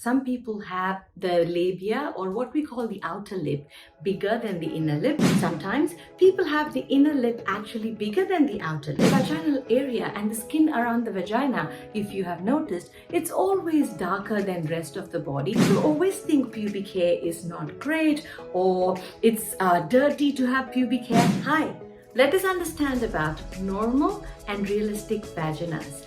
some people have the labia, or what we call the outer lip, bigger than the inner lip. Sometimes people have the inner lip actually bigger than the outer lip. The vaginal area and the skin around the vagina, if you have noticed, it's always darker than rest of the body. People always think pubic hair is not great, or it's dirty to have pubic hair. Hi, let us understand about normal and realistic vaginas.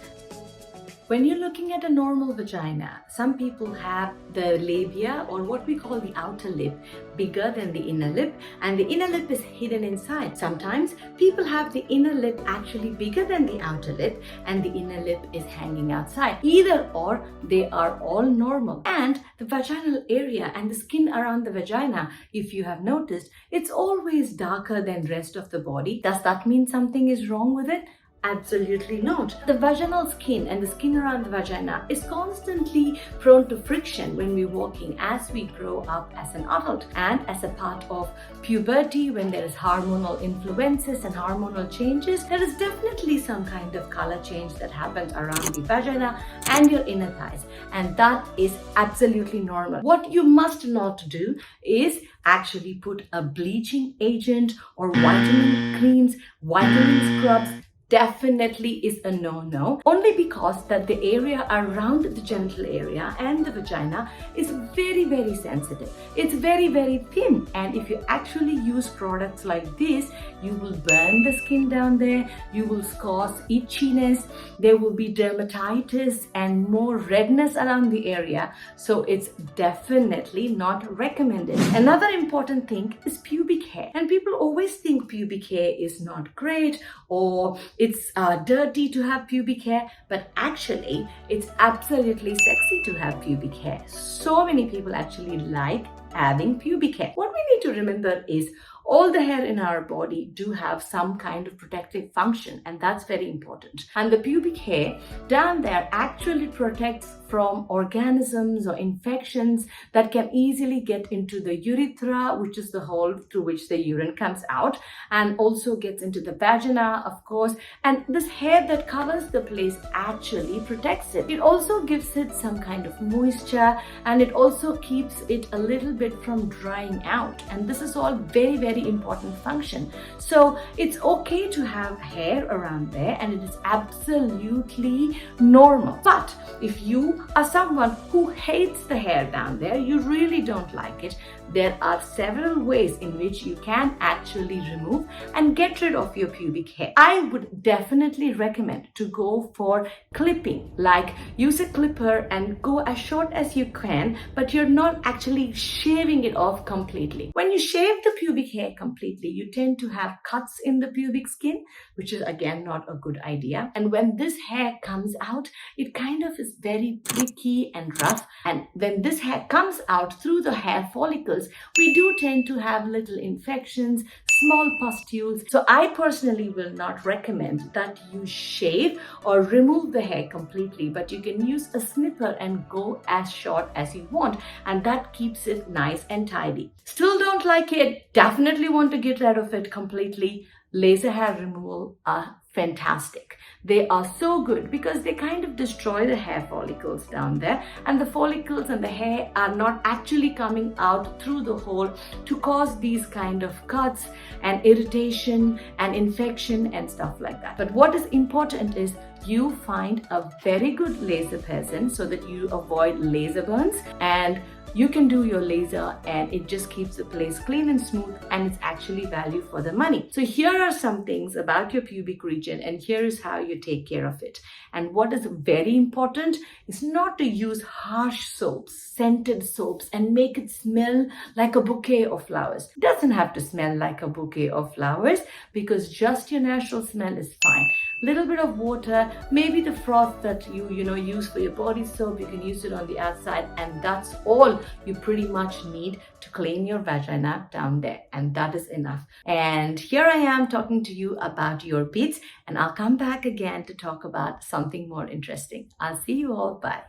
When you're looking at a normal vagina, some people have the labia, or what we call the outer lip, bigger than the inner lip, and the inner lip is hidden inside. Sometimes people have the inner lip actually bigger than the outer lip, and the inner lip is hanging outside. Either or, they are all normal. And the vaginal area and the skin around the vagina, if you have noticed, it's always darker than rest of the body. Does that mean something is wrong with it? Absolutely not. The vaginal skin and the skin around the vagina is constantly prone to friction when we're walking as we grow up as an adult, and as a part of puberty, when there is hormonal influences and hormonal changes, there is definitely some kind of color change that happens around the vagina and your inner thighs, and that is absolutely normal. What you must not do is actually put a bleaching agent or whitening creams, whitening scrubs. Definitely is a no-no, only because that the area around the genital area and the vagina is very, very sensitive. It's very, very thin, and if you actually use products like this, you will burn the skin down there, you will cause itchiness, there will be dermatitis and more redness around the area, so it's definitely not recommended. Another important thing is pubic hair, and people always think pubic hair is not great, or it's dirty to have pubic hair, but actually it's absolutely sexy to have pubic hair. So many people actually like having pubic hair. What we need to remember is all the hair in our body do have some kind of protective function, and that's very important. And the pubic hair down there actually protects from organisms or infections that can easily get into the urethra, which is the hole through which the urine comes out, and also gets into the vagina, of course. And this hair that covers the place actually protects it. It also gives it some kind of moisture, and it also keeps it a little bit from drying out. And this is all very, very important function. So it's okay to have hair around there, and it is absolutely normal. But if you are someone who hates the hair down there, you really don't like it, there are several ways in which you can actually remove and get rid of your pubic hair. I would definitely recommend to go for clipping, like use a clipper and go as short as you can, but you're not actually shaving it off completely. When you shave the pubic hair completely, you tend to have cuts in the pubic skin, which is again not a good idea. And when this hair comes out, it kind of is very pricky and rough. And when this hair comes out through the hair follicles, we do tend to have little infections, small pustules. So I personally will not recommend that you shave or remove the hair completely, but you can use a snipper and go as short as you want, and that keeps it nice and tidy. Still don't like it, definitely want to get rid of it completely. Laser hair removal are fantastic. They are so good because they kind of destroy the hair follicles down there, and the follicles and the hair are not actually coming out through the hole to cause these kind of cuts and irritation and infection and stuff like that. But what is important is you find a very good laser person so that you avoid laser burns, and you can do your laser and it just keeps the place clean and smooth, and it's actually value for the money. So here are some things about your pubic region, and here is how you take care of it. And what is very important is not to use harsh soaps, scented soaps, and make it smell like a bouquet of flowers. It doesn't have to smell like a bouquet of flowers, because just your natural smell is fine. Little bit of water, maybe the froth that you use for your body soap, you can use it on the outside, and that's all you pretty much need to clean your vagina down there, and that is enough. And here I am talking to you about your pits, and I'll come back again to talk about something more interesting. I'll see you all. Bye.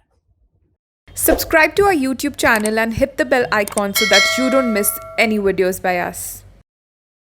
Subscribe to our YouTube channel and hit the bell icon so that you don't miss any videos by us.